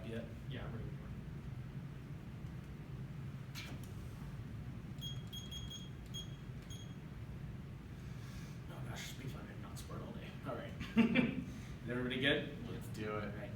yet? Yeah, I'm ready. Oh gosh, speed fun and not sport all day. All right. Is everybody good? Let's do it. Right.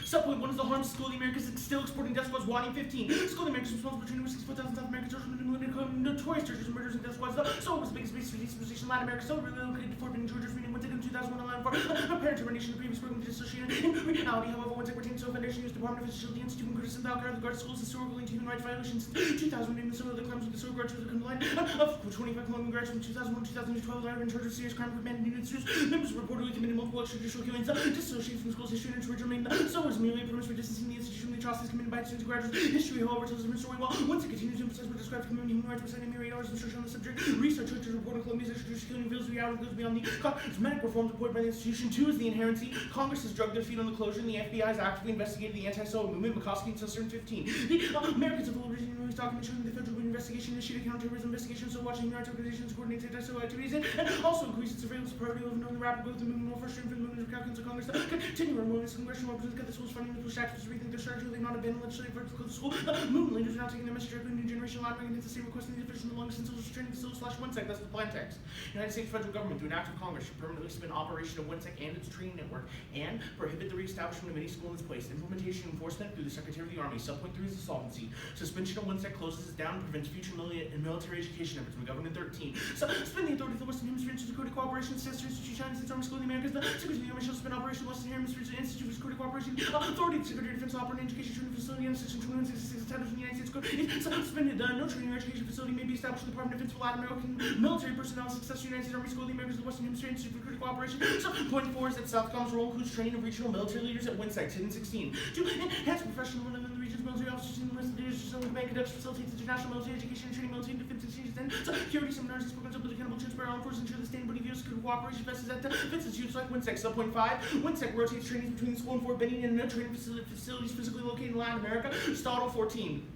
Subpoint 1 is the harms to school of the Americas still exporting death squads wanting 15. School of the Americas responsible for training over 64,000 South American children and notorious churches, murders, and death squads. So it was the biggest base for civilization in Latin America. So relocated to Fort Benning, Georgia, reading Winsec in 2001 online for apparent termination of the previous program dissociated. In reality, however, Winsec retained so foundation used Department of Physical Institute and criticism about regard schools historical and human rights violations. 2000 in the the crimes with the regard to the combined of 25 Colombian graduates from 2001 to 2012 are in charge of serious crime for men and units. Members reportedly committed multiple extrajudicial killings, dissociated from school's history and its remained. So it was merely a premise for distancing the institution from the atrocities committed by students and graduates. History, however, tells a different story. While once it continues to emphasize what describes community human rights by citing mere 8 hours of research on the subject, research which is reported Colombia's extrajudicial killing reveals the reality goes beyond the cosmetic reforms reported by the institution. 2 is the inherency. Congress has drugged their feet on the closure, and the FBI has actively investigated the anti-Soviet movement. McCoskey and Suster in 15. The Americans have already released documents showing the federal investigation initiated counterterrorism investigation, so watching human rights organizations coordinate anti-Soviet activities and also increase its surveillance priority of knowing the rapid growth of the movement, more frustrating for the movement of Republicans of Congress to continue removing this congressional representatives got the schools funding to push activists to rethink their strategy. They not abandon legislative efforts to close the school. Movement leaders are now taking their message directly to new generation Latin Americans the same requesting the officials no longer since social training facility / Winsec. That's the plan text. United States federal government through an act of Congress should permanently suspend operation of Winsec and its training network and prohibit the reestablishment of any school in its place. Implementation and enforcement through the Secretary of the Army. Subpoint 3 is the solvency. Suspension of Winsec closes it down and prevents future military education efforts. McGovern in 13. Suspend the authority of the Western Hemisphere Institute for Security Cooperation, Sister Institute, United States Army School of the Americas. The Secretary of the Army shall suspend operation of Western Hemisphere Institute for Security Cooperation. Authority of the Secretary of Defense to operate an education training facility and Section 2166 established in the United States Code is suspended. No training or education facility may be established in the Department of Defense for Latin American military personnel successor United States Army School of the Americas, the Western Hemisphere Institute for Security Cooperation. Point 4 is that Southcom's role includes training of regional military leaders at Winsec, 10 and 16. To enhance professional development in the region's military officers and enlist leaders, so the bank conducts facilitates international military education and training, military and defense exchanges, and security seminars and programs of the accountable transparent armed forces ensure the sustainability of U.S. security cooperation vested at defense institutes like Winsec. Subpoint 5, Winsec rotates trainings between the school and Fort Benning and training facilities physically located in Latin America. Stottle 14.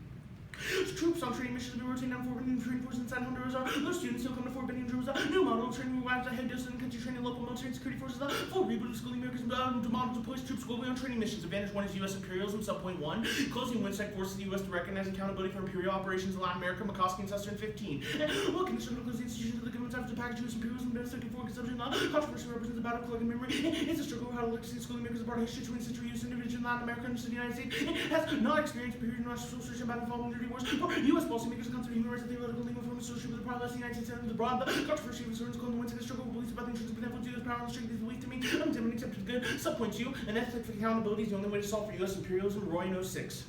Troops on training missions have been rotating down Fort Benning training forces inside Honduras. Those students still come to Fort Benning and new model of training revives ahead of and country training local military and security forces. Full reboot of school of the Americas model deploys troops globally on training missions. Advantage 1 is U.S. imperialism. Subpoint 1, closing Winsec forces the U.S. to recognize accountability for imperial operations in Latin America. McCoskey and Suster in 15. What condition to close the institutions of the government's efforts to package U.S. imperialism and second foreign consumption law? Controversy represents a battle of collective memory. It's a struggle over how to legacy school of the Americas part of history 20th century use individual in Latin America and the United States. It has not experienced a period of national social battle following dirty wars. U.S. policymakers and consider human rights and theoretical legal reform associated with the power of the United States and the broad controversy of concerns called the Winsec struggle with beliefs about the intrinsic benefits of U.S. power and the strength of these beliefs to me unintended accepted good. Subpoint 2, an ethic for accountability is the only way to solve for U.S. imperialism. Roy in 06.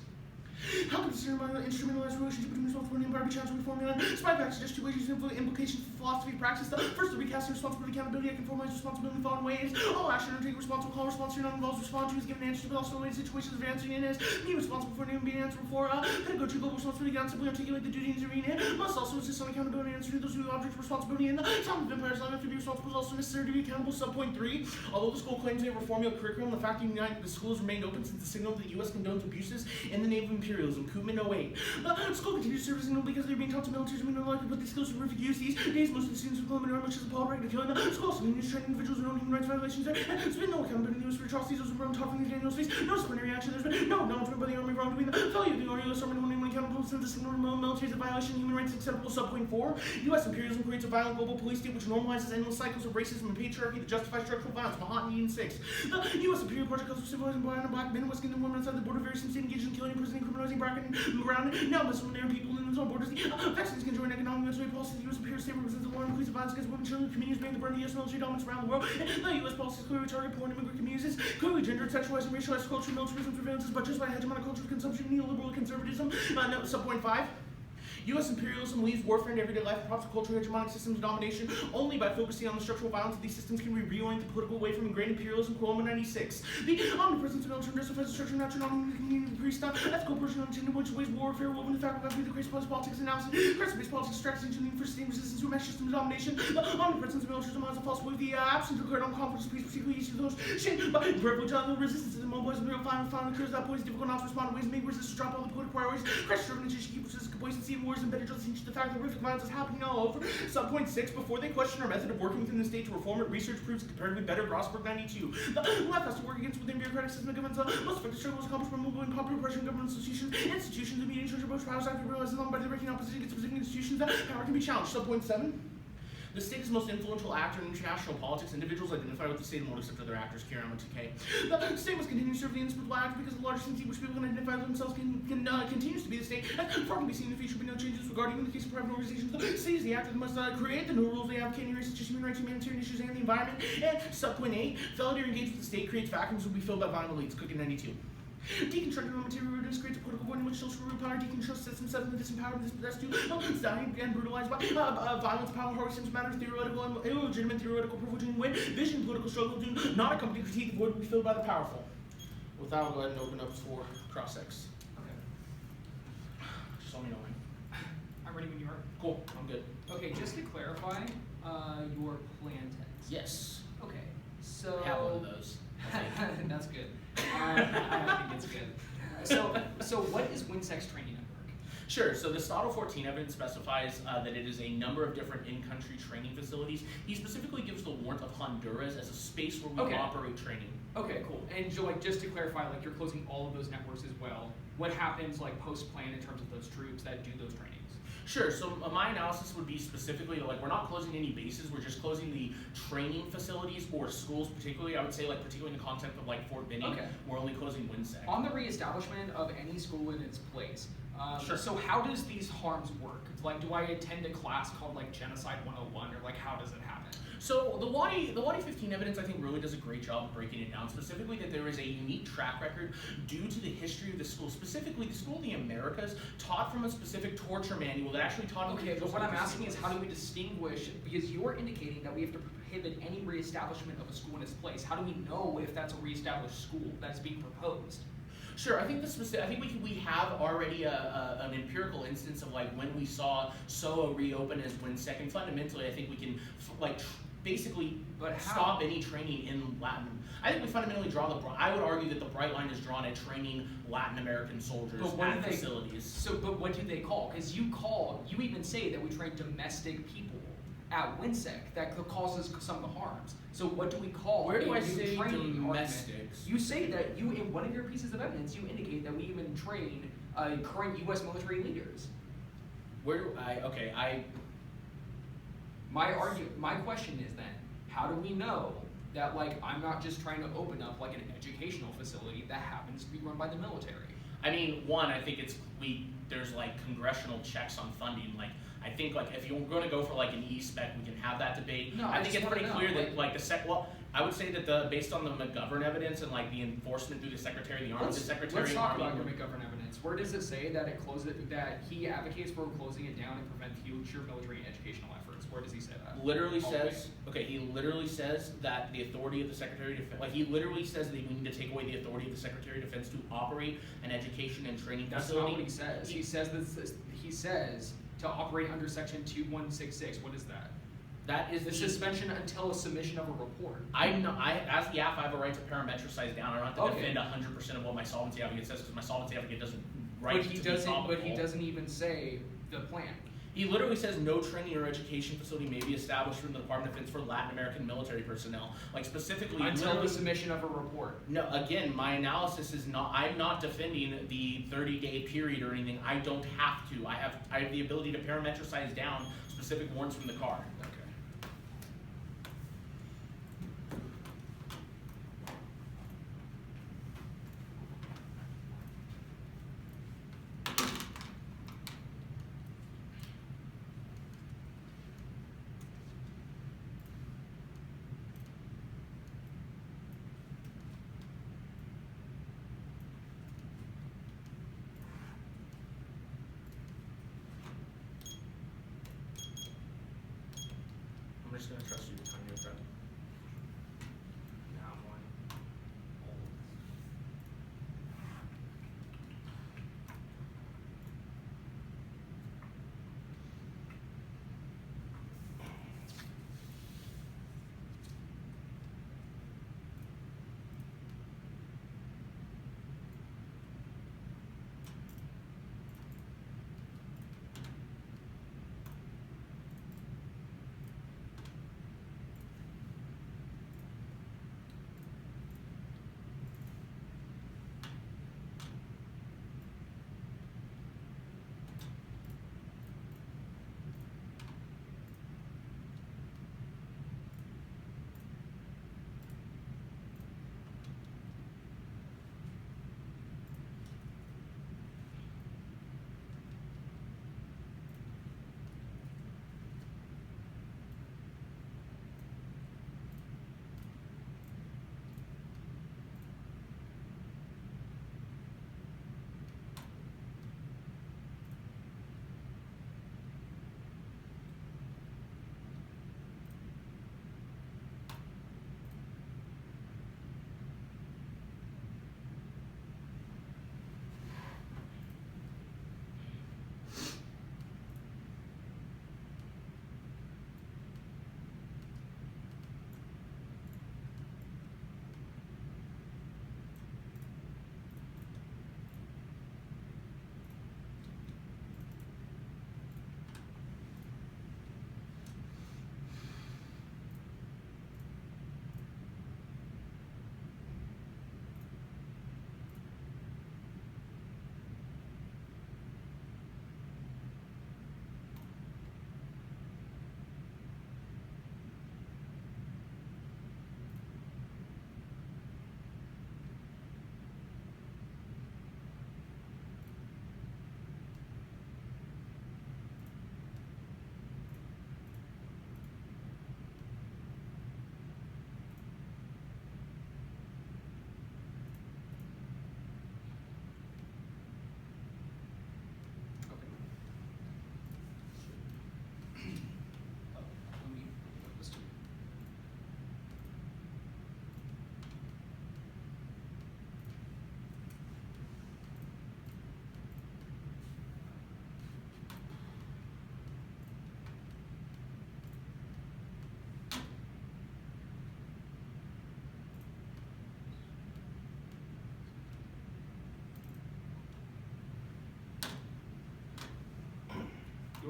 How can this instrumentalized relationship between responsibility and power be challenged with formula? Spy facts suggest 2 ways of implications for philosophy practice. The first, the recasting responsibility accountability. I can formalize responsibility in the following ways. All action undertaken responsible, call response to not involves respond to is given answer to, but also related situations of answering in is being responsible for and being answerable for. Pedagogy global responsibility can simply articulate the duty and intervene in. Must also insist on accountability and answer to those who object of responsibility in. The time of empires long enough to be responsible is also necessary to be accountable. Subpoint 3, although the school claims they have a formula curriculum, the fact that the school has remained open since the signal that the U.S. condones abuses in the name of imperialism. Koopman 08. The school continues to serve as signal because they're being taught to militaries and we no longer put these skills to horrific use. These days, most of the students of Columbia are much as appalled right to killing. The school also continues training individuals in own human rights violations. There's been no accountability in the U.S. for atrocities. Those who were taught from the Daniels face. No disciplinary action. There's been no acknowledgement by the Army of wrongdoing. The failure of the U.S. Army to hold anyone accountable since the signal of military is a violation of human rights acceptable. Subpoint 4, U.S. imperialism creates a violent global police state which normalizes endless cycles of racism and patriarchy that justify structural violence. Mahatma 6. The U.S. imperial project calls for civilizing black men, West Indian women outside the border, various state engaged in killing, imprisoning, criminalizing, bracketing, grounding, now Muslim people in the borders. The vaccines can join economic military policy. The U.S. imperial state represents the war and increase of violence against women, children, communities being the burden of U.S. military dominance around the world. The U.S. policies clearly target poor and immigrant communities, clearly gendered, sexualized, and racialized culture, militarism, surveillance, but just by hegemonic culture of consumption, neoliberal conservatism. Subpoint 5. U.S. imperialism leaves warfare into everyday life, props of cultural hegemonic systems of domination. Only by focusing on the structural violence of these systems can we reorient the political way from ingrained imperialism. Cuomo 96. The omnipresence of military justifies the structure of natural non-community priest ethical personal intended which ways warfare woven the fabric of the crazy politics analysis, crest-based politics extracts into the first resistance to a mesh system of domination. The omnipresence of militarism has a false belief. The absence of clear confidence peace, particularly easy to those shaped by privilege. The resistance to the mobilized real final occurs that poise difficult not to respond in ways make resistance drop all the political priorities. Crest-driven and keep complacency between wars and better just teach the fact that horrific violence is happening all over. Subpoint 6, before they question our method of working within the state to reform it, research proves comparatively better. Grossberg 92. The left has to work against within bureaucratic system of government. Most effective struggle is accomplished by moving popular pressure in government institutions. Institutions immediate in charge of most powers after realizing them by the breaking opposition against specific institutions that power can be challenged. Subpoint 7. The state is the most influential actor in international politics. Individuals identify with the state and won't accept other actors. Carry on with TK. The state must continue to serve the indisputable actor because the largest entity which people can identify with themselves continues to be the state. And far can be seen in the future, but no changes regarding in the case of private organizations. The state is the actor that must create the new rules they advocate in areas such as human rights, humanitarian issues, and the environment. And subpoint 8, failure to engage with the state creates vacuums will be filled by violent elites. Cooking 92. Deconstructing raw material roots creates a political void in which social root power deconstructs sets themselves in the disempowered and dispossessed to dying and brutalized by violence, power, horror, seems matters, theoretical and illegitimate theoretical privilege win, vision, political struggle do not accompany critique, the void will be filled by the powerful. With that, I'll go ahead and open up for cross-ex. Okay. Just let me know when. I'm ready when you are. Cool, I'm good. Okay, just to clarify, your plan text. Yes. Okay, so. I have one of those. That's good. I think it's good. So what is WinSec's training network? Sure, so the Stottle 14 evidence specifies that it is a number of different in-country training facilities. He specifically gives the warrant of Honduras as a space where we operate training. Okay, cool. And so, just to clarify, you're closing all of those networks as well. What happens post-plan in terms of those troops that do those trainings? Sure, so my analysis would be specifically, we're not closing any bases, we're just closing the training facilities or schools particularly. I would say, particularly in the context of, Fort Benning, we're only closing WinSec. On the reestablishment of any school in its place, sure. So how does these harms work? Do I attend a class called, Genocide 101, or, how does it happen? So the Wadi 15 evidence, I think, really does a great job of breaking it down, specifically that there is a unique track record due to the history of the school. Specifically, the School of the Americas taught from a specific torture manual that actually taught... Okay, but what I'm asking is, how do we distinguish, because you're indicating that we have to prohibit any reestablishment of a school in its place. How do we know if that's a reestablished school that's being proposed? Sure, I think we have already an empirical instance of when we saw SOA reopen as WinSec, and fundamentally I think we can basically stop any training in Latin. I think we fundamentally draw I would argue that the bright line is drawn at training Latin American soldiers at facilities. But what do they call? Because you even say that we train domestic people at WinSec that causes some of the harms. So what do we call? Where do I say domestics? You say that in one of your pieces of evidence, you indicate that we even train current U.S. military leaders. Where do My question is then, how do we know that I'm not just trying to open up an educational facility that happens to be run by the military? I mean, one, I think there's congressional checks on funding. I think if you're going to go for an e-spec, we can have that debate. No, I think it's pretty clear that I would say that based on the McGovern evidence and the enforcement through the Secretary of the Army, Let's talk about your McGovern evidence. Where does it say that that he advocates for closing it down and prevent future military and educational efforts? Where does he say that? He literally says that the authority of the Secretary of Defense, he literally says that we need to take away the authority of the Secretary of Defense to operate an education and training facility. That's not what he says. He says to operate under Section 2166. What is that? That is the suspension until a submission of a report. As the AF, I have a right to parametricize down. I don't have to defend 100% of what my solvency advocate says because my solvency advocate doesn't write But he doesn't even say the plan. He literally says no training or education facility may be established from the Department of Defense for Latin American military personnel. Specifically until the submission of a report. No, again, my analysis is not. I'm not defending the 30-day period or anything. I don't have to. I have the ability to parametricize down specific warrants from the card. Okay.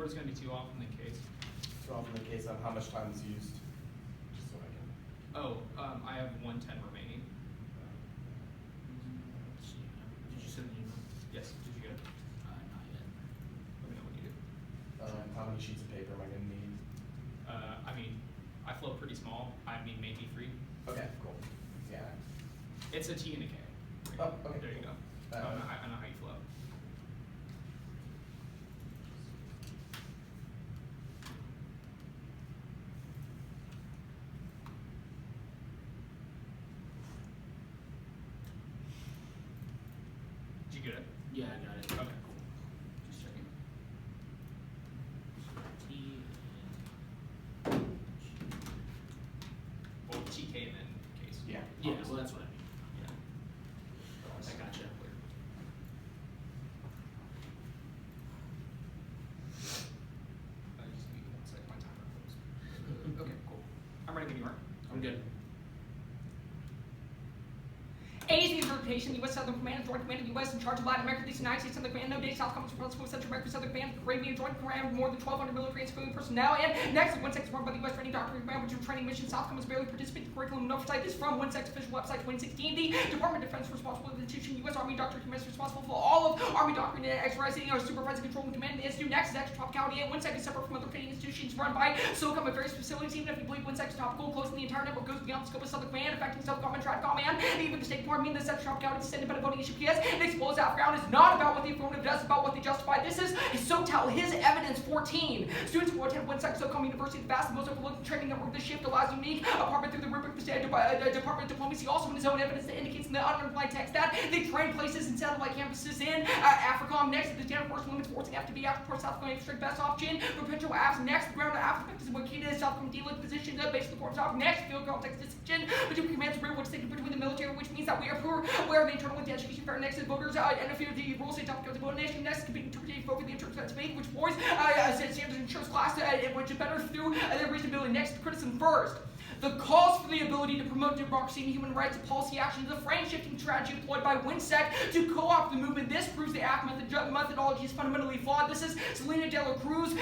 keyboard is going to be too often the case. So often the case on how much time is used, just so I can. Oh, I have 110 remaining. Did you send the email? Yes, did you get it? Not yet. Let me know when you do. How many sheets of paper am I gonna need? I mean, I flow pretty small. I mean, maybe 3. Okay, cool. Yeah. It's a T and a K. Oh, okay. There you go. I know how you flow. Did you get it? Yeah, I got it. Okay, cool. Just checking. T Well, TK and then case. Yeah. yeah, well that's what I mean. Yeah. I gotcha. Just give me 1 second. My timer froze. Okay, cool. I'm ready when you are. I'm good. ASB Verification, U.S. Southern Command, Joint Command of the U.S. in charge of Latin America, the United States Southern Command, no date, South Command, Central America, Southern Command, Caribbean, Joint Command, more than 1,200 military and civilian personnel, and next, 1 second run by the U.S. Training Doctrine Command, which is training mission, South Command's barely participate in the curriculum and oversight. This is from 1 second official website 2016. The Department of Defense responsible for the institution, U.S. Army Doctrine Command is responsible for all of Army Doctrine and exercising or supervising control and command of the institute. Next is extra topicality, and 1 second separate from other training institutions run by SOCOM at various facilities, even if you believe 1 second topical, closing the entire network goes beyond the scope of Southern Command, affecting Southern Command, Strat Command, and even the State Department, mean the extra topicality is independent voting issue PS, and expose Afghan is not about what the affirmative does, it's about what they justify. This is SOTEL, his evidence 14. Students who attend 1 second SOCOM University, the vast and most overlooked training network. This shift allows unique apartment through the rubric of the Department of Diplomacy, also in his own evidence that indicates in the underlying text that they train places in satellite campuses in AFRICOM. Next, the Standard Force Limits forcing FTB after Port South Korean Strike best option, perpetual apps. Next, the ground of Africa is what key to South Korean dealing position, based on the Corps South. Next, field context distinction between commands and real, which is between the military, which means that we are poor, where the internal education fair. Next is voters, and if you're the rules, say topic of the voting nation. Next, can be interpreted over the interpretation debate, which boys, standards insurance class, which is better through their reasonability. Next, criticism first. The calls for the ability to promote democracy and human rights and policy actions, the frame-shifting strategy employed by WINSEC to co-opt the movement. This proves the ACT methodology is fundamentally flawed. This is Selena De La Cruz,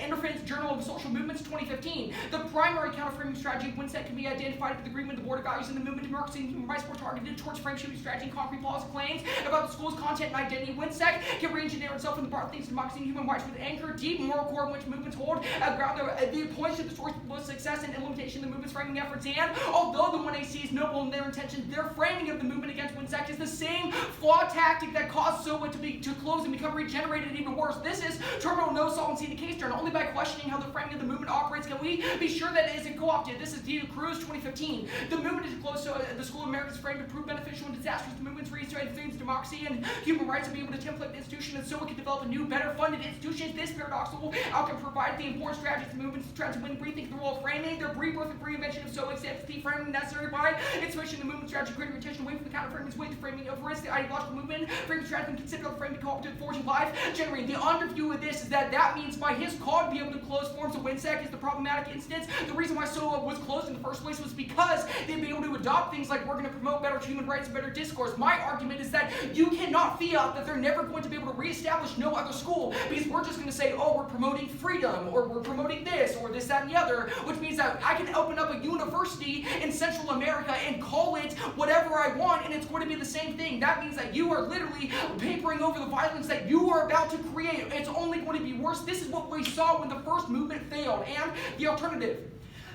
Interference Journal of Social Movements, 2015. The primary counter-framing strategy of WINSEC can be identified with the agreement the Board of Values in the movement. Democracy and human rights were targeted towards frame-shifting strategy and concrete policy claims about the school's content and identity. WINSEC can re-engineer itself in the part of things democracy and human rights with anchor, deep moral core in which movements hold ground the points to the source of both success and implementation of the movement's framing efforts. And although the 1AC is noble in their intentions, their framing of the movement against WINSEC is the same flawed tactic that caused SOA to close and become regenerated even worse. This is terminal no solvency in the case turn. Only by questioning how the framing of the movement operates can we be sure that it isn't co-opted. This is De La Cruz, 2015. The movement is close to the School of America's frame to prove beneficial and disastrous. The movement's restrained things, democracy and human rights to be able to template the institution, and SOA can develop a new, better funded institution. This paradoxical outcome provided the important strategies the movement to try to win, rethink the role of framing, their rebirth and reinvention of SOA accepts the framing necessary by inspiration the movement strategy, greater attention away from the counter-framing's way to framing over its the ideological movement, framing strategy and consider the framing co-opted forging life, generating. The underview of this is that means by his call to be able to close forms of WINSEC is the problematic instance. The reason why SOA was closed in the first place was because they'd be able to adopt things like we're going to promote better human rights and better discourse. My argument is that you cannot fiat that they're never going to be able to reestablish no other school because we're just going to say, oh, we're promoting freedom or we're promoting this or this, that, and the other, which means that I can open up a university in Central America and call it whatever I want and it's going to be the same thing. That means that you are literally papering over the violence that you are about to create. It's only going to be worse. This is what we saw when the first movement failed. And the alternative.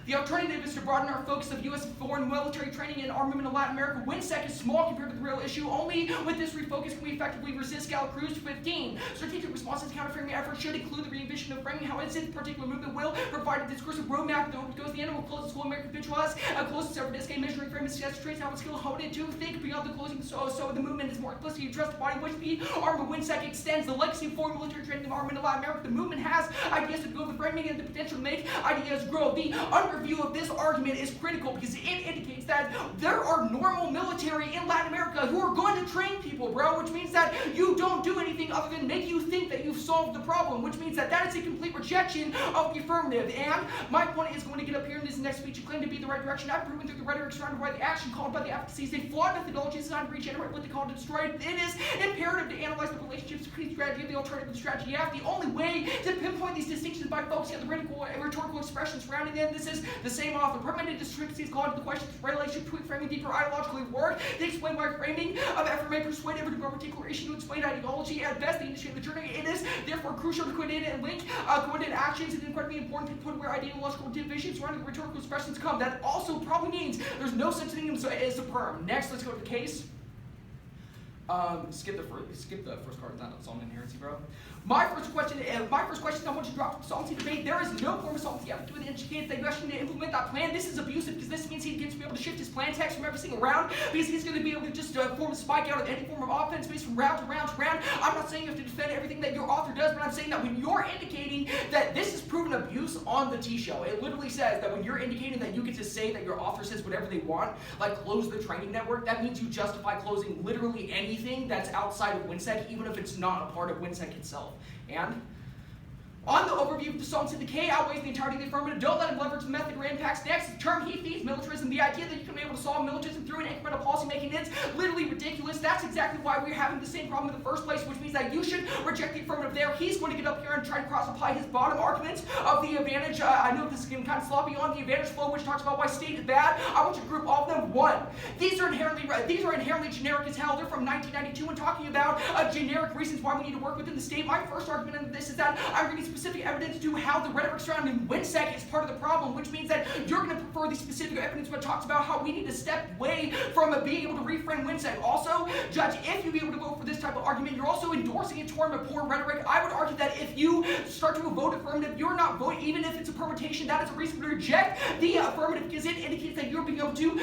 The alternative is to broaden our focus of U.S. foreign military training and armament in Latin America. WINSEC is small compared to the real issue. Only with this refocus can we effectively resist Gal Cruz 15. Strategic responses to counter-framing efforts should include the re-envision of framing how its particular movement will provide a discursive roadmap that goes the end will close the school American habituals, close to separate disc measuring frame and success traits how it's skill honed to think beyond the closing so the movement is more explicitly addressed the body which the arm of WINSEC extends the legacy of foreign military training and armament in Latin America. The movement has ideas to build the framing and the potential to make ideas grow. The underview of this argument is critical because it indicates that there are normal military in Latin America who are going to train swing people, bro, which means that you don't do anything other than make you think that you've solved the problem, which means that that is a complete rejection of the affirmative. And my point is going to get up here in this next speech and claim to be the right direction. I've proven through the rhetoric surrounded by the action called by the advocacies, a flawed methodology designed to regenerate what they call to destroy. It is imperative to analyze the relationships between strategy and the alternative to strategy. The only way to pinpoint these distinctions is by focusing on the rhetorical expressions surrounding them. This is the same author. Permanent discrepancies call into the question of relationship between framing deeper ideologically work. They explain why framing of effort may persuade every particular issue to explain ideology. At best, the industry of the journey. It is therefore crucial to coordinate and link coordinate actions. It's incredibly important to pinpoint where ideological divisions surrounding the rhetorical expressions come. That also probably means there's no such thing as a perm. Next, let's go to the case. Skip the first card. That's on inherency, bro. My first question is I want you to drop the solvency debate. There is no form of solvency after doing the educated that you actually need to implement that plan. This is abusive because this means he gets to be able to shift his plan text from every single round because he's going to be able to just form a spike out of any form of offense based from round to round to round. I'm not saying you have to defend everything that your author does, but I'm saying that when you're indicating that this is proven abuse on the T-show, it literally says that when you're indicating that you get to say that your author says whatever they want, like close the training network, that means you justify closing literally anything that's outside of WinSec, even if it's not a part of WinSec itself. And on the overview of the solvency decay outweighs the entirety of the affirmative. Don't let him leverage the method or impacts. Next, the term he feeds militarism. The idea that you can be able to solve militarism through an incremental policy making is literally ridiculous. That's exactly why we're having the same problem in the first place, which means that you should reject the affirmative there. He's going to get up here and try to cross-apply his bottom arguments of the advantage. I know this is getting kind of sloppy on the advantage flow, which talks about why state is bad. I want you to group all of them. One, these are inherently generic as hell. They're from 1992 and talking about generic reasons why we need to work within the state. My first argument in this is that I'm reading specific evidence to how the rhetoric surrounding WinSec is part of the problem, which means that you're going to prefer the specific evidence when it talks about how we need to step away from being able to reframe WinSec. Also, Judge, if you be able to vote for this type of argument, you're also endorsing a term of poor rhetoric. I would argue that if you start to vote affirmative, you're not voting, even if it's a permutation, that is a reason to reject the affirmative because it indicates that you're being able to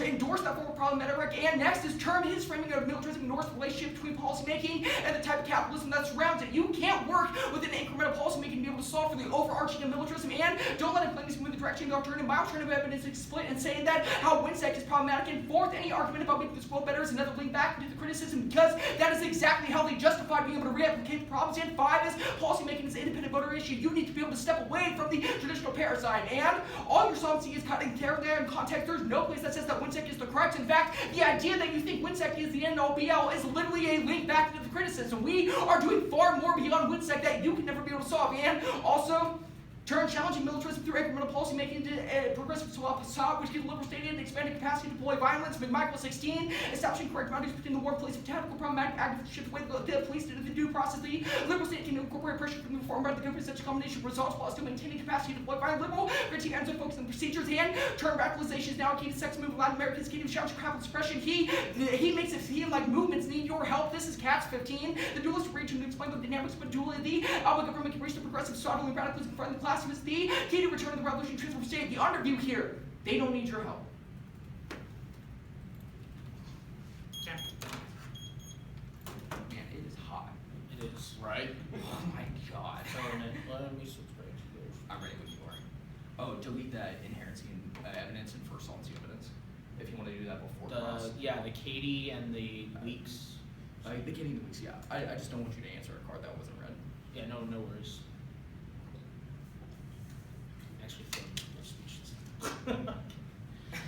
endorse that form of problematic rhetoric. And next is term his framing of militarism ignores the relationship between policymaking and the type of capitalism that surrounds it. You can't work within incremental policymaking to be able to solve for the overarching of militarism, and don't let him claim to move the direction of the alternative. My alternative evidence is split and saying that how WinSec is problematic. And fourth, any argument about making this quote better is another link back into the criticism because that is exactly how they justify being able to replicate the problems. And five is policymaking is an independent voter issue. You need to be able to step away from the traditional paradigm. And all your solvency is cutting care there in context. There's no place that says that WinSec is the crux. In fact, the idea that you think WinSec is the end all be all is literally a link back into the criticism. We are doing far more beyond WinSec that you can never be able to solve. And also, turn challenging militarism through incremental policy making into a progressive facade, which gives liberal state and expanded capacity to deploy violence. McMichael 16, establishing correct boundaries between the war police and tactical problematic active shift with the police to the due process. The liberal state can incorporate pressure from the reform by the government. Such a combination of results while still maintaining capacity to deploy violent liberal critique ends up focusing on procedures and turn radicalization is now a key to sex movement. Latin Americans key to challenge capital suppression. He makes it seem like movements need your help. This is Cats 15. The dualist reach to explain the dynamics of duality. The government can reach the progressive societal and radicalism in front of the class. It was the key to return to the revolution transform state. The underview here, they don't need your help. Yeah. Man, it is hot. It is. Right? Oh my god. So let me switch back to yours. I'm ready when you are. Oh, delete that inherency and evidence and first solvency evidence. If you want to do that before class. Yeah, the Katie and the leaks. The Katie and the leaks, yeah. I just don't want you to answer a card that wasn't read. Yeah, no worries. Actually, no speeches.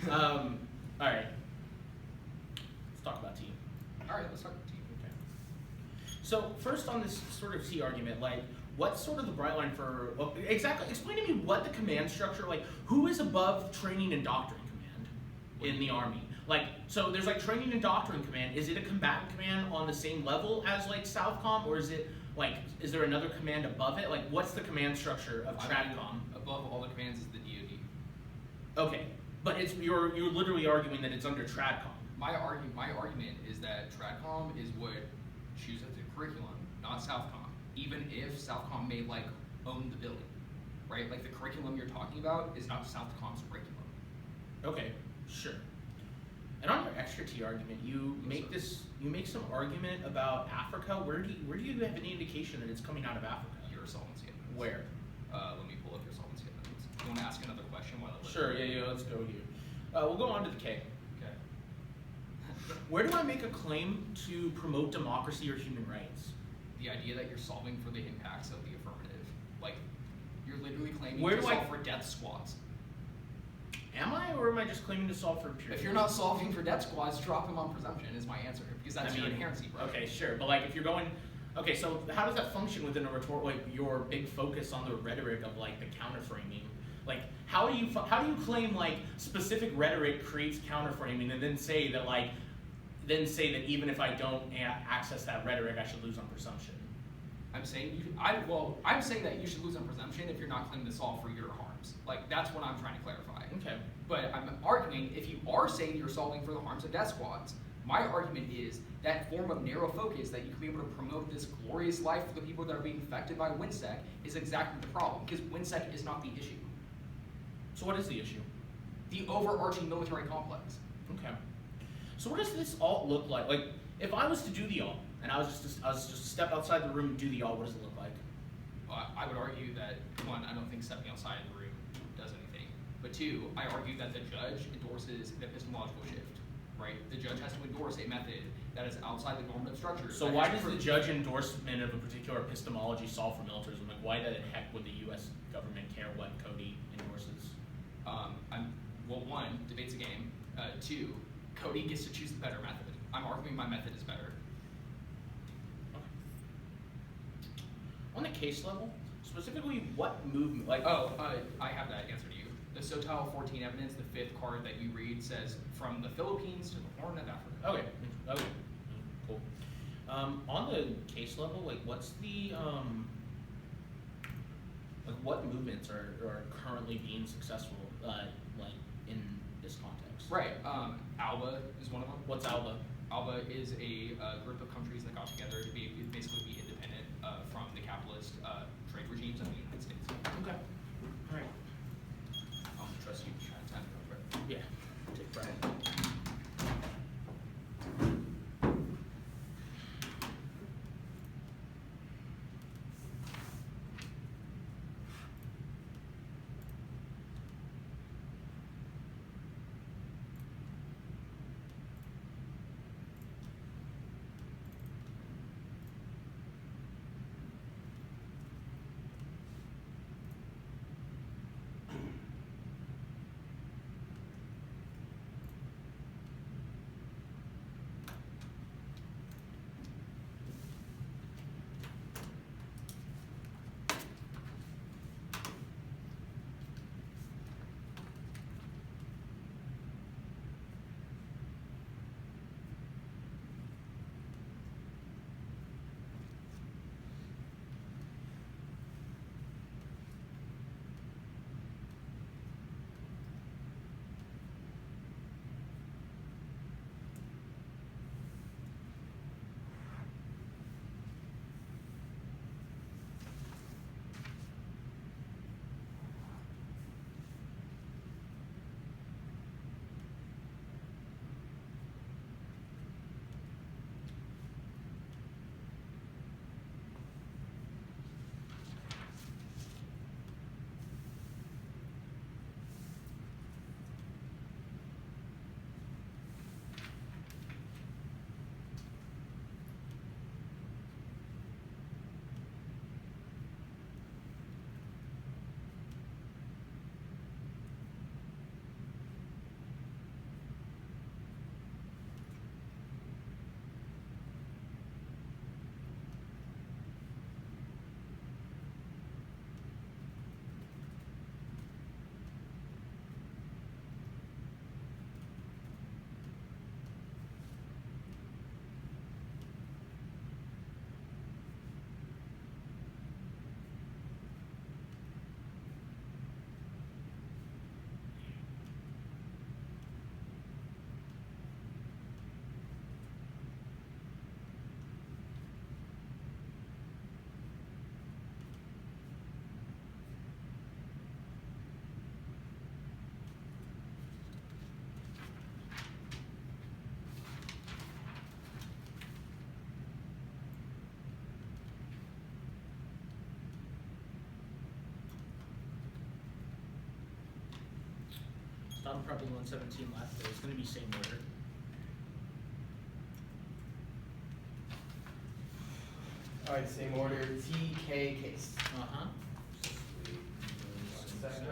All right. Let's talk about team. Alright, let's talk about team. Okay. So first on this sort of T argument, like, what's sort of the bright line for, well, exactly, explain to me what the command structure, like, who is above training and doctrine command in the Army? Like, so there's like training and doctrine command. Is it a combatant command on the same level as like Southcom, or is it like, is there another command above it? Like, what's the command structure of TradCom? Above all the commands is the DoD. Okay, but it's you're literally arguing that it's under TradCom. My argument is that TradCom is what chooses the curriculum, not Southcom. Even if Southcom may like own the building, right? Like the curriculum you're talking about is not Southcom's curriculum. Okay, sure. And on your extra T argument, you make some argument about Africa. Where do you have any indication that it's coming out of Africa? Your solvency evidence. Where? Let me pull up your solvency evidence. You want to ask another question while I look? Sure. Yeah. Let's go here. We'll go on to the K. Okay. Where do I make a claim to promote democracy or human rights? The idea that you're solving for the impacts of the affirmative. Like, you're literally claiming Where to do I- solve for death squads. Am I, or am I just claiming to solve for pure? If you're not solving for death squads, drop them on presumption is my answer, because that's your inherency, bro. Okay, sure, but like if you're going, okay, so how does that function within a rhetorical, like your big focus on the rhetoric of like the counterframing? Like, how do you claim like specific rhetoric creates counterframing, and then say that even if I don't access that rhetoric, I should lose on presumption? I'm saying I'm saying that you should lose on presumption if you're not claiming to solve for your harms. Like, that's what I'm trying to clarify. Okay. But I'm arguing, if you are saying you're solving for the harms of death squads, my argument is that form of narrow focus that you can be able to promote this glorious life for the people that are being affected by WinSec is exactly the problem, because WinSec is not the issue. So what is the issue? The overarching military complex. Okay. So what does this alt look like? Like, if I was to do the alt, and I was just step outside the room and do the alt, what does it look like? I would argue that, one, I don't think stepping outside the room does anything. But two, I argue that the judge endorses an epistemological shift, right? The judge has to endorse a method that is outside the normative structure. So why does the judge endorsement of a particular epistemology solve for militarism? Like, why the heck would the U.S. government care what Cody endorses? Well, one, debate's a game. Two, Cody gets to choose the better method. I'm arguing my method is better. On the case level, specifically what movement, like... I have that answer to you. The SOTAL 14 evidence, the fifth card that you read, says from the Philippines to the Horn of Africa. Okay, cool. On the case level, like what's the, like what movements are currently being successful, like in this context? Right, ALBA is one of them. What's ALBA? ALBA is a group of countries that got together to basically be independent from the capitalist trade regimes of the United States. Okay. All right. Trust you. Time to go, right? Yeah. Take pride. Stop prepping 117 left, but it's going to be same order. Alright, same order. TK case. Uh-huh. Second.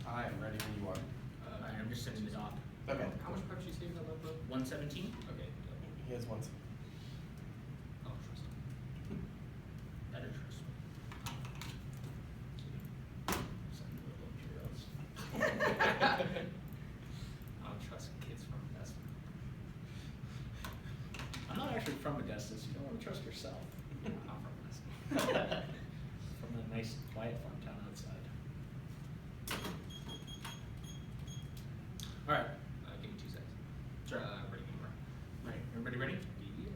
I am ready when you are. Alright, I'm just sending the doc. Okay. How much prep you saving about the? 117? Okay. He has one. Oh, trust me. Better trust me. Send the little Imperials. I don't trust kids from Odessa. I'm not actually from Odessa, so you don't want to trust yourself. I'm from Odessa. From a nice, quiet farm town outside. Alright. Give me 2 seconds. Sure. Ready when you are. Right, everybody ready? Yeah.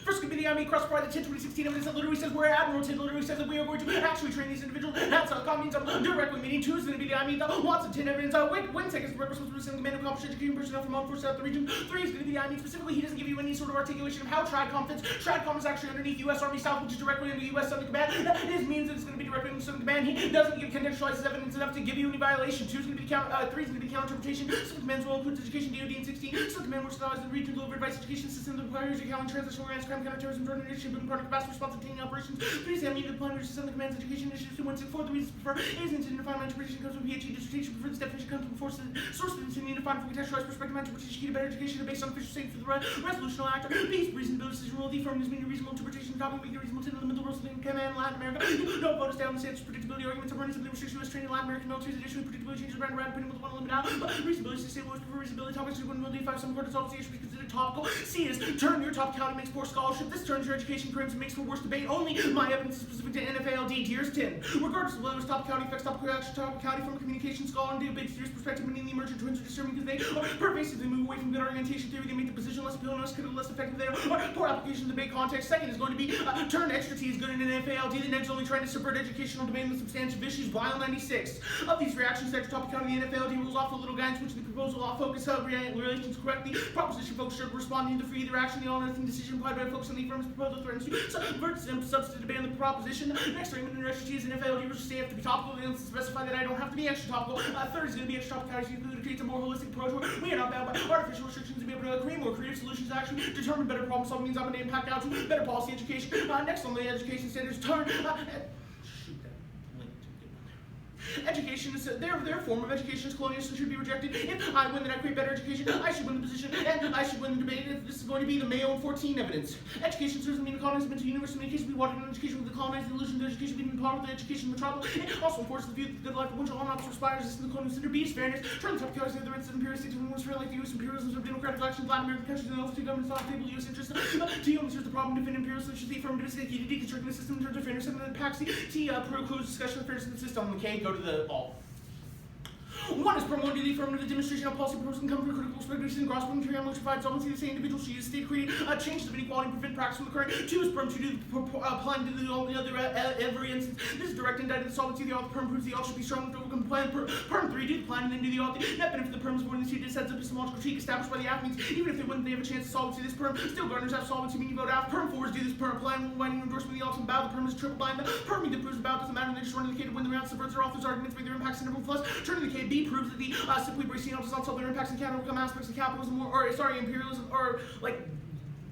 First committee on me cross-pride the 10-2016 evidence that literally says we're Admiral 10 literally says that we are going to actually train these individuals. That's how it means I'm directly meeting. 2 is going to be the I mean the Watson 10 evidence. When seconds for responsibility command of accomplished educating personnel from all forces out the region. 3 is going to be the I mean specifically he doesn't give you any sort of articulation of how TRADCOM fits. TRADCOM is actually underneath U.S. Army South, which is directly under U.S. Southern Command. This means that it's going to be directly under Southern Command. He doesn't give contextualized evidence enough to give you any violation. 2 is going to be 3 is going to be counter-interpretation. Southern Command's role includes education, DoD, and 16. Southern Command works with the region delivered advice education system that requires accounting, translation, organized crime, counterterrorism, drone initiative, and product capacity response obtaining operations. 3 is the immediate plan which is Southern Command's education initiative. 2.64. The reasons prefer is intended to find interpretation comes from PhD dissertation. Prefer this definition comes from source that intended to find from contextualized perspective interpretation key to better education based on official statements for the resolutional actor. Peace, reasonability, decision rule, the firm is meaning reasonable interpretation, topic making reasonable to the middle rules of the command Latin America. No bonus down the status predictability arguments of running simply restriction US training Latin American militaries additionally predictability changes around depending with one limit out. Reasonability sustainable is prefer reasonability topics to 1.5 some court solvency should be considered topical. C is turn your top county makes poor scholarship. This turns your education curriculum and makes for worse debate. Only my evidence is specific to NFALD tiers 10. Regardless of whether it's top county affects top county from a communication scholar and debate serious perspective, meaning the emergent twins are disturbing because they are pervasively move away from good argumentation theory. They make the position less appealing, less critical, less effective. They are poor application of debate context. Second is going to be turn extra T is good in an NFALD. The next only trying to subvert educational debate and the substantive issues. Vial 96. Of these reactions, sector top county the NFALD rules off a little guidance which the proposal law focus relations correctly. Proposition folks should respond to either action. The all or nothing decision implied by focus on the affirmative proposal threatens to subvert substantive debate on the proposition. Next argument in extra T is NFALD versus say have to be topical. They don't specify that I don't have to be extra topical. Third is going to be extra topical. It creates a more holistic approach where we are not bound by artificial restrictions to be able to create more creative solutions to actually determine better problem solving means I'm going to impact out to better policy education. Next on the education standards turn. Shoot that link to get one there. Education is their form of education is colonial and should be rejected. If I win, then I create better education. I should win the position, and I should win the debate. This is going to be the Mayo and 14 evidence. Education serves the meaning of colonization to university. In case we wanted an education with the colonized illusion of education being part of the education metropolis. It also enforces the view that the life of which all not aspires is in the colonial center. B is fairness. Turn the top categories of the rents of imperial states and fair like the U.S. imperialism of democratic elections, Latin American countries, and also two governments not stable U.S. interests. T only serves the problem to defend imperialism, which is the affirmative state key to deconstructing the system in terms of fairness, and then PAX T precludes discussion of fairness in the system. On the K, go to the all. 1 is promoted to the affirmative demonstration of policy purpose and come from critical speculation and grasping material which provides solvency to the individual she is state create changes of inequality and prevent practice from occurring. 2 is perm to do applying to the only other every instance. This is direct indicted the solvency of the author. Perm proves the author should be strong to overcome the plan. Perm 3 do the plan and then do the author. Net benefit of the perm is more than the student sets up epistemological critique established by the athletes. Even if they wouldn't, they have a chance to solvency. This perm still garners have solvency meaning vote out. Perm 4 is do this perm plan winding endorsement of the author bow. The perm is triple bind. The perm that proves the bow doesn't matter. They just run in the K to win the round subverts their author's arguments make their impacts interval plus. Turning the K B proves that the simply bracing does not solve their impacts and can overcome aspects of capitalism imperialism or like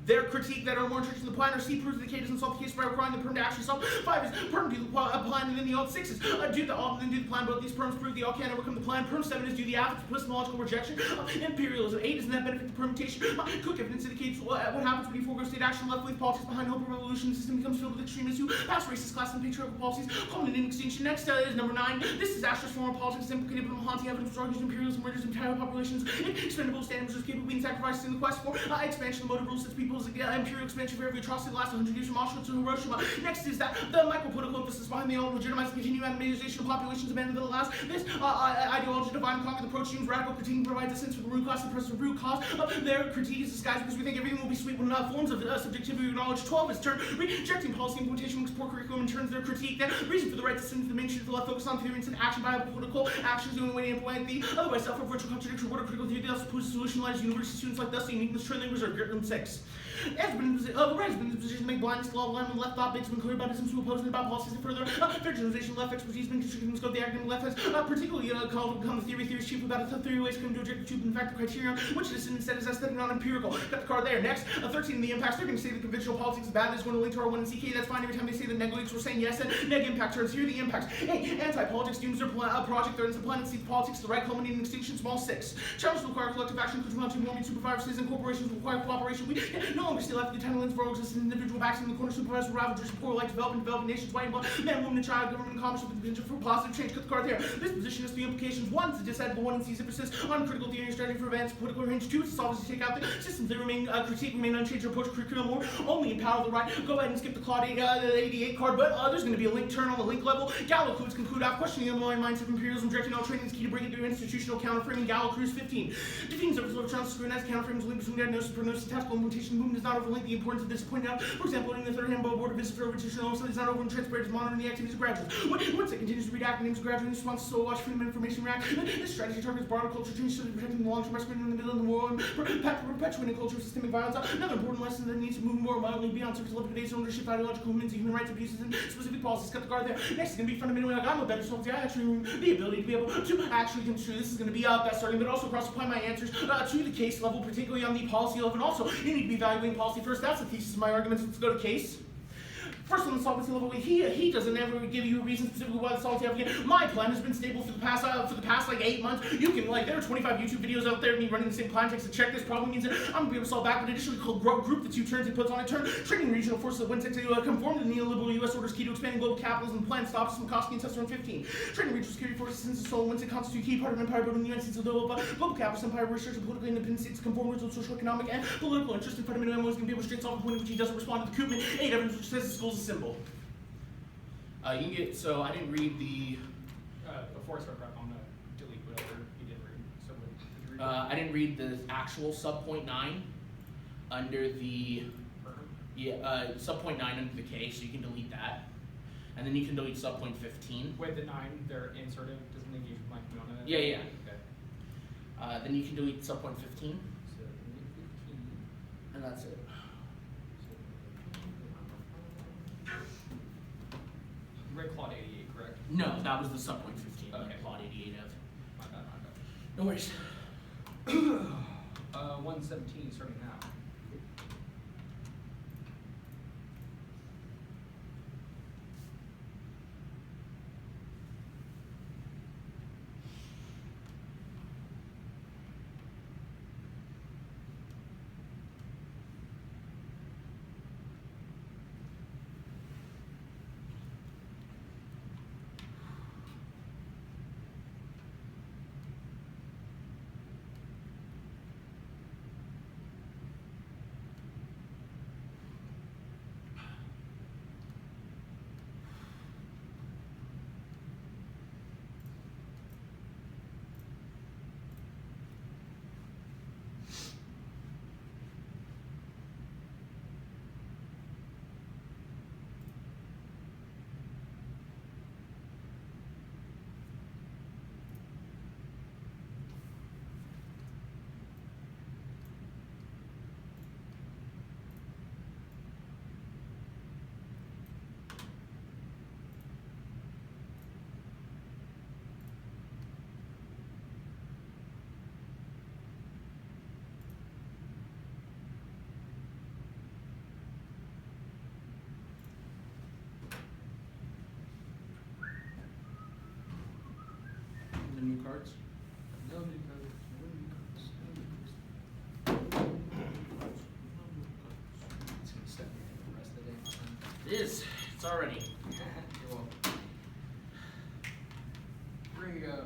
their critique that are more entrenched in the plan. Or C proves that the K doesn't solve the case by requiring the perm to actually solve. 5 is perm do the plan and then the alt. 6 is do the alt and then do the plan. Both these perms prove the alt can overcome the plan. Perm 7 is do the aft epistemological rejection. Imperialism. 8 is net benefit the permutation. Cook evidence indicates what happens when you forego state action. Left leave politics behind hope of revolution. The system becomes filled with extremists who pass racist class and patriarchal policies, culminating in extinction. Next is number 9. This is Asher's form of politics implicated in haunting evidence for arguments imperialism, murders, entire populations, expendable standards which capable of being sacrificed in the quest for expansion of motive rules sets people's imperial expansion for every atrocity the last 100 years from Auschwitz to Hiroshima. Next is that the micropolitical emphasis behind the all legitimizing continued animation of populations abandoned to the last. This ideology divide and conquer the approach seems radical critique provides a sense for the root cause and present root cause of their critique is disguised because we think everything will be sweet when forms of subjectivity acknowledged. 12 is turn rejecting policy implementation makes poor curriculum and turns their critique. Then reason for the right to send to the mainstream to the left focus on theory and action by political actions the only way to implement the otherwise self-referential contradiction what a critical theory that supposes solution lies university students like thus the uniqueness turn language or Gertland 6. Has been in the position to make blindness to law alignment left thought bits been clear about isms to opposing about policies and further fair generalization left expertise been constricted in the scope the academic left has particularly called become the theory chief about the theory ways to come to objective truth and fact the criterion which this instead is aesthetic not empirical. Got the card there. Next, 13 the impacts. They're going to say the conventional politics is bad. That's going to link to R1 and CK. That's fine. Every time they say the neg links, we're saying yes and neg impact terms. Here are the impacts. Hey, anti-politics students are project threatens the planet seeks politics the right culminating extinction small 6. Challenges require collective action because we want to more supervisors and corporations require cooperation. We no longer still have the entitlements for existing individual backs in the corner supervisor ravagers poor like developing nations white and black man woman and child government and commerce with the potential for positive change. Cut the card there. This position has 3 implications. 1 is a disciple 1 and sees emphasis on critical theory and strategy for advanced political range. 2 is to solve to take out the systems that remain remain unchanged or approach curriculum or only empower the right. Go ahead and skip the Claude 88 card, but there's going to be a link turn on the link level. Gallo Clues conclude out questioning the underlying mindset of imperialism, directing all training is key to bring it to institutional counterframing. Gallo Cruise 15. Defeating surface level challenges scrutinize counterframes link between diagnosis, prognosis, tactical implementation. Movement does not overlink the importance of disappointing out. For example, in the third hand board of visitor institutional studies not over and transparent is monitoring the activities of graduates. Once it continues to read acronyms of graduate response to watch freedom of information react. This strategy targets broader culture change so that protecting the long-term respect in the middle of the world and perpetuating a culture of systemic violence. Another important lesson that needs to move more mildly beyond surface level days ownership, ideological movements, human rights abuses, and specific policies. Cut the guard there. Next is going to be fundamentally like I'm a better soldier. I actually the ability to be able to actually construe. This is going to be best starting, but also cross apply my answers to the case level, particularly on the policy level. And also, you need to be evaluating policy first. That's the thesis of my arguments. Let's go to case. First on the solvency level, he doesn't ever give you a reason specifically why the solvency level. My plan has been stable for the past like 8 months. You can there are 25 YouTube videos out there of me running the same plan text to check this probably means that I'm gonna be able to solve that. But additionally, group the 2 turns it puts on a turn, training regional forces that went to conform to the neoliberal U.S. orders key to expanding global capitalism. Plan stops from costing and on 15. Training regional security forces since the soul once it constitute key part of empire building the United States of global capitalist empire research and political independence states conform to social, economic, and political interest. And fundamental MO is gonna be able to straight solve the point in which he doesn't respond to the coup. 8 evidence which says the school's a symbol. You can get, so I didn't read the... Before I start prep, I'm going to delete whatever you did read. So what did you read? I didn't read the actual sub-point 9 under the... sub-point 9 under the K, so you can delete that. And then you can delete sub-point 15. With the 9, they're inserted, doesn't mean you might be on it? Yeah. Okay. Then you can delete sub-point 15. So, 15. And that's it. You read Claude 88, correct? No, that was the sub-point 15. Okay. Plot 88 of. My bad. No worries. 117 starting now. The new cards? No new cards. No new cards. It's gonna step me for the rest of the day, my friend. It is. It's already. You're welcome. Here you go.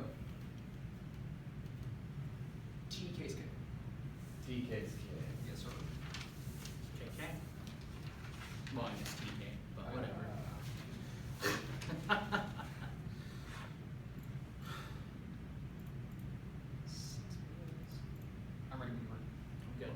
T case K. TK's Yes, sir. KK? Well, I guess TK, but whatever. I'm ready when you are. Good.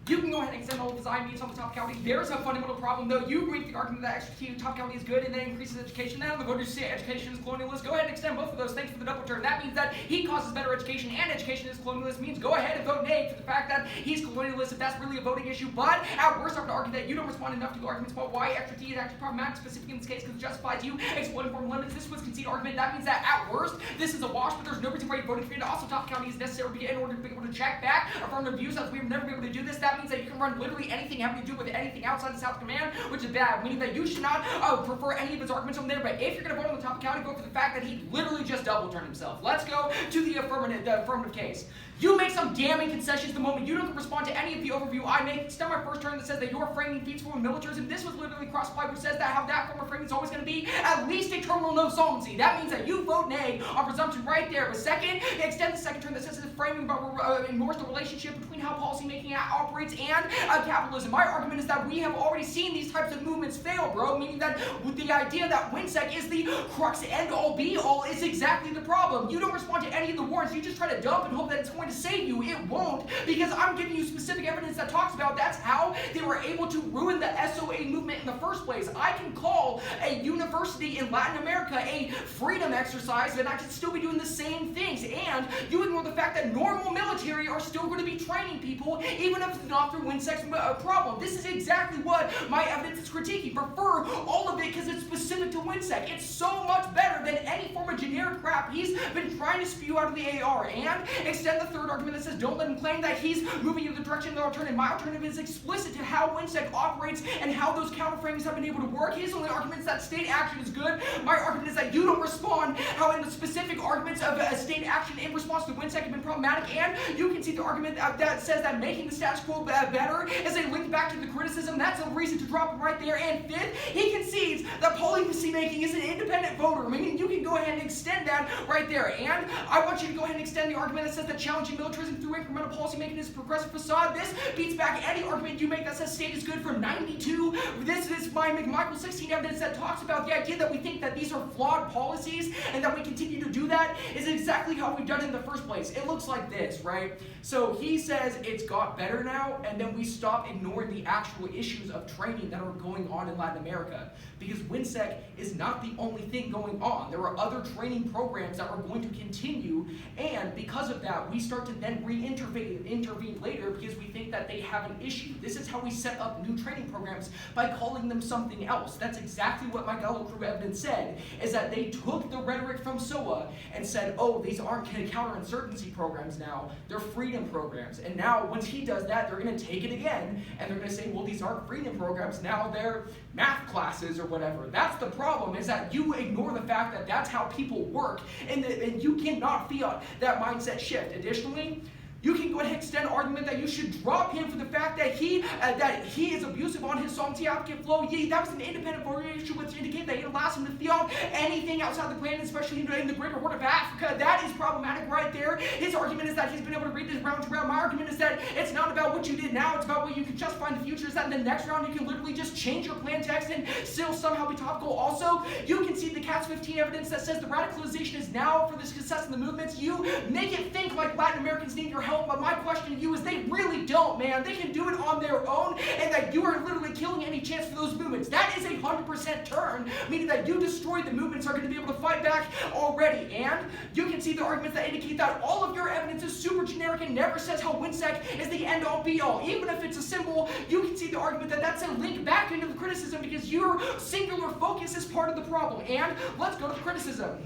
You can go ahead and extend all of his IMEs on the topicality. There's a fundamental problem, though. You make the argument that extra topicality is good and then increases education. Now the voters say education is colonialist. Go ahead and extend both of those. Thanks for the double turn. That means that he causes better education and education is colonialist means go ahead and vote nay for the fact that he's colonialist if that's really a voting issue. But at worst, I would argue that you don't respond enough to the arguments about why extra T is actually problematic, specifically in this case because it justifies you exploiting form limits. This was conceded argument. That means that at worst, this is a wash, but there's no reason why you voted for it. Also, topicality is necessary in order to be able to check back affirmative views, as we would never be able to do this. That means that you can run literally anything having to do with anything outside the South Command, which is bad, meaning that you should not prefer any of his arguments on there, but if you're going to vote on the topicality, go for the fact that he literally just double turned himself. Let's go to the affirmative case. You make some damning concessions the moment you don't respond to any of the overview I make. It's not my first turn that says that you're framing feats for militarism. This was literally cross-applied, which says that how that form of framing is always going to be at least a terminal no solvency. That means that you vote nay on presumption right there. But second, extend the second turn that says it's framing about ignores the relationship between how policymaking operates and capitalism. My argument is that we have already seen these types of movements fail, bro. Meaning that with the idea that WinSec is the crux end all be all is exactly the problem. You don't respond to any of the warrants. You just try to dump and hope that it's going to save you. It won't, because I'm giving you specific evidence that talks about that's how they were able to ruin the SOA movement in the first place. I can call a university in Latin America a freedom exercise, and I can still be doing the same things. And you ignore the fact that normal military are still going to be training people, even if it's not through WinSec's problem. This is exactly what my evidence is critiquing. Prefer all of it because it's specific to WinSec. It's so much better than any form of generic crap he's been trying to spew out of the AR. And extend the third argument that says don't let him claim that he's moving in the direction of the alternative. My alternative is explicit to how WinSec operates and how those counterframes have been able to work. His only argument is that state action is good. My argument is that you don't respond how in the specific arguments of state action in response to WinSec have been problematic, and you can see the argument that says that making the status quo better is a link back to the criticism. That's a reason to drop it right there. And fifth, he concedes that policy making is an independent voter, meaning you can go ahead and extend that right there. And I want you to go ahead and extend the argument that says that challenging militarism through incremental policy making is a progressive facade. This beats back any argument you make that says state is good from 92. This is my McMichael 16 evidence that talks about the idea that we think that these are flawed policies and that we continue to do that is exactly how we've done it in the first place. It looks like this, right? So he says it's got better now, and then we stop ignoring the actual issues of training that are going on in Latin America. Because WinSec is not the only thing going on. There are other training programs that are going to continue, and because of that, we start to then intervene later because we think that they have an issue. This is how we set up new training programs, by calling them something else. That's exactly what my Gallo Crew evidence said, is that they took the rhetoric from SOA and said, oh, these aren't counterinsurgency programs now, they're freedom programs. And now, once he does that, they're going to take it again, and they're going to say, well, these aren't freedom programs, now they're math classes or whatever. That's the problem, is that you ignore the fact that that's how people work, and you cannot fiat that mindset shift. Additionally, you can go ahead and extend argument that you should drop him for the fact that he is abusive on his sovereignty applicant flow. Yeah, that was an independent voter issue, which indicates that it allows him to fiat anything outside the planet, especially in the greater Horn of Africa. That is problematic right there. His argument is that he's been able to read this round to round. My argument is that it's not about what you did now, it's about what you can justify in the future. Is that in the next round you can literally just change your plan text and still somehow be topical. Also, you can see the CATS 15 evidence that says the radicalization is now for the success of the movements. You make it think like Latin Americans need your help, but my question to you is they really don't, man. They can do it on their own, and that you are literally killing any chance for those movements. That is a 100% turn, meaning that you destroyed the movements are going to be able to fight back already. And you can see the arguments that indicate that all of your evidence is super generic and never says how WinSec is the end-all be-all. Even if it's a symbol, you can see the argument that that's a link back into the criticism because your singular focus is part of the problem. And let's go to the criticism.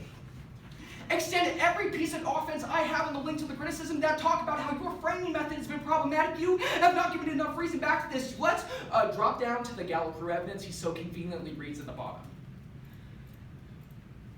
Extend every piece of offense I have in the link to the criticism that talk about how your framing method has been problematic. You have not given enough reason back to this. Let's drop down to the Gallo Crew evidence he so conveniently reads at the bottom.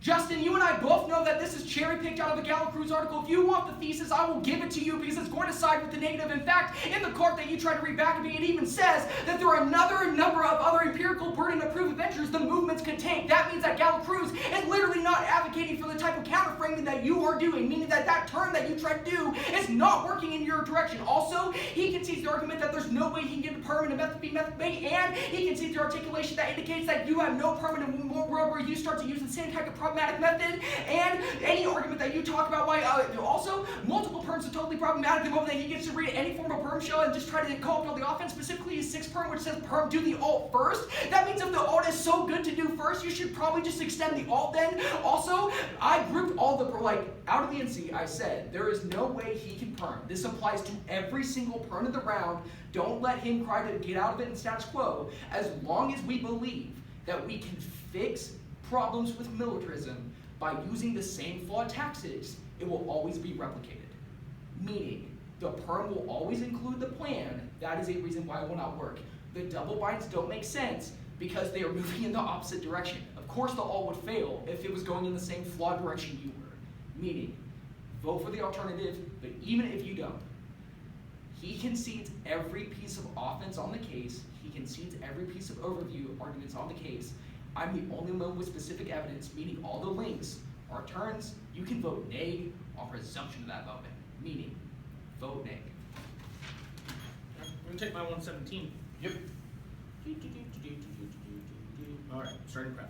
Justin, you and I both know that this is cherry-picked out of the Gallo Crew's article. If you want the thesis, I will give it to you because it's going to side with the negative. In fact, in the part that you try to read back at me, it even says that there are another number of other empirical burden of proof adventures the movements contain. tank, that means that Gallo Cruz is literally not advocating for the type of counter framing that you are doing, meaning that that turn that you try to do is not working in your direction. Also, he concedes the argument that there's no way he can get a permanent method B, method B, and he concedes the articulation that indicates that you have no permanent world where you start to use the same type of problematic method, and any argument that you talk about why also multiple perms are totally problematic the moment that he gets to read any form of perm show and just try to call up all the offense, specifically his 6 perm which says perm do the alt first. That means if the alt is so good to do first, you should probably just extend the alt then. Also, I grouped all the, out of the NC, I said, there is no way he can perm. This applies to every single perm of the round. Don't let him try to get out of it in status quo. As long as we believe that we can fix problems with militarism by using the same flawed tactics, it will always be replicated. Meaning, the perm will always include the plan. That is a reason why it will not work. The double binds don't make sense because they are moving in the opposite direction. Of course, the alt would fail if it was going in the same flawed direction you were. Meaning, vote for the alternative, but even if you don't, he concedes every piece of offense on the case. He concedes every piece of overview arguments on the case. I'm the only one with specific evidence, meaning all the links are turns. You can vote nay on presumption of that vote. Meaning, vote nay. I'm gonna take my 117. Yep. All right, starting prep.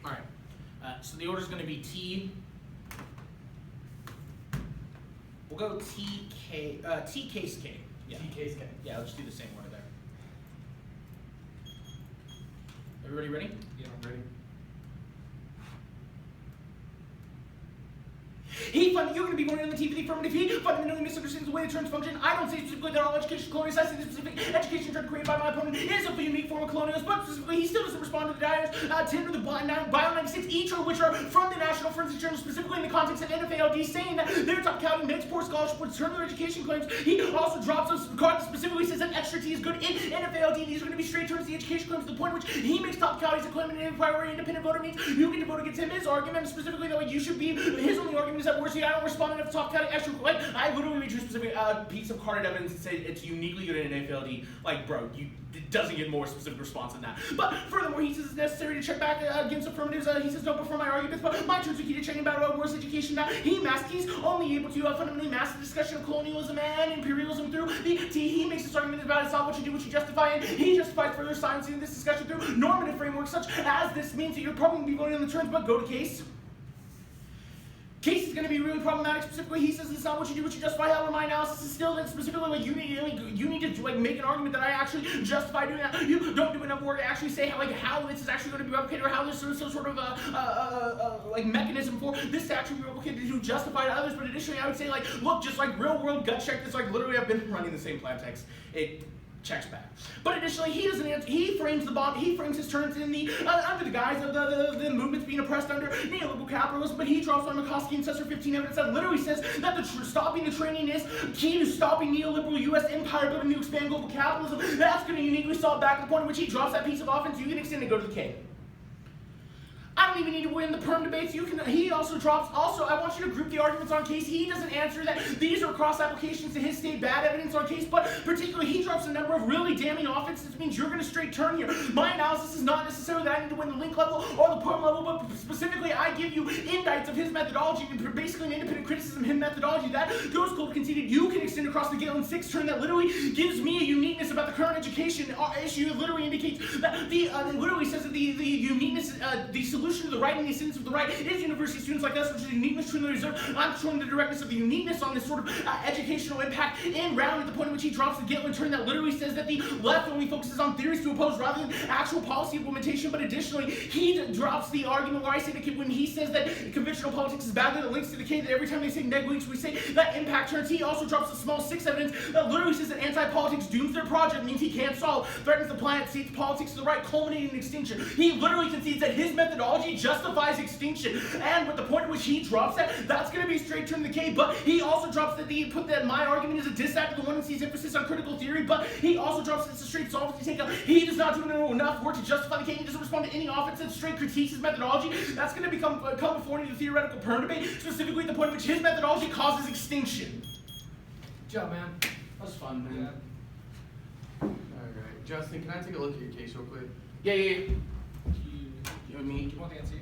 All right, so the order is going to be T. We'll go T case K. Yeah. T case K. Yeah, let's do the same order there. Everybody ready? Yeah, I'm ready. He funded, you're going to be going on the TV, the affirmative. He fundamentally misunderstands the way the terms function. I don't say specifically that all education is colonialist. I say the specific education term created by my opponent is a unique form of colonialism, but specifically he still doesn't respond to the dyers, 10 or the Bio 96, each of which are from the National Forensic Journal, specifically in the context of NFALD, saying that their top county makes poor scholarship with terminal education claims. He also drops those cards, specifically says that extra T is good in NFALD. These are going to be straight terms of the education claims to the point in which he makes top counties a claim an inquiry independent voter means you get to vote against him. His argument, specifically that you should be, his only argument is that worse, I don't respond enough to top county extra. Like, I literally read you a specific piece of carded evidence and say it's uniquely good in NFALD. Like, bro, it doesn't get more specific response than that. But furthermore, he says it's necessary to check back against affirmatives. He says don't perform my arguments, but my turns are key to checking about worse education. That he's only able to fundamentally mask the discussion of colonialism and imperialism through the T. He makes this argument about it's not what you do, what you justify, and he justifies further silencing this discussion through normative frameworks such as this means that you're probably going to be voting on the terms, but go to case. Case is going to be really problematic. Specifically, he says it's not what you do, what you justify. However, my analysis is still that specifically like you need to like make an argument that I actually justify doing that. You don't do enough work to actually say how this is actually going to be replicated, or how there's some sort of like mechanism for this to actually be replicated to justify to others. But additionally, I would say look, just real world gut check this. Literally, I've been running the same plan text. It checks back. But additionally, he doesn't answer. He frames the bomb. He frames his terms in the under the guise of the movements being oppressed under neoliberal capitalism. But he drops on McCoskey and Cesar 15 evidence that literally says that stopping the training is key to stopping neoliberal U.S. empire building to expand global capitalism. That's going to uniquely solve back to the point in which he drops that piece of offense. You can extend and go to the K. I don't even need to win the perm debates. He also drops. Also, I want you to group the arguments on case. He doesn't answer that these are cross applications to his state bad evidence on case, but particularly he drops a number of really damning offenses. This means you're going to straight turn here. My analysis is not necessarily that I need to win the link level or the perm level, but specifically I give you indicts of his methodology and basically an independent criticism of his methodology that goes cold conceded. You can extend across the Galen 6 turn that literally gives me a uniqueness about the current education issue. It literally indicates that it literally says that the uniqueness, the solution to the right and the ascendance of the right is university students like us, which is the uniqueness between the reserve. I'm showing the directness of the uniqueness on this sort of educational impact in round at the point at which he drops the Galen turn that literally says that the left only focuses on theories to oppose rather than actual policy implementation. But additionally, he drops the argument where I say that when he says that conventional politics is bad, that it links to the K, that every time they say neg links, we say that impact turns. He also drops the small 6 evidence that literally says that anti-politics dooms their project, means he can't solve, threatens the planet, states politics to the right, culminating in extinction. He literally concedes that his methodology justifies extinction. And with the point at which he drops that, that's going to be a straight turn to the K. But he also drops that my argument is a diss act of the one and sees emphasis on critical theory. But he also drops that it's a straight solvency takeout. He does not do enough work to justify the K. He doesn't respond to any offense that straight critiques his methodology. That's going to come before the theoretical perm debate, specifically at the point at which his methodology causes extinction. Good job, man. That was fun, man. Alright. Justin, can I take a look at your case real quick? Yeah. You and me? Do you want the answer?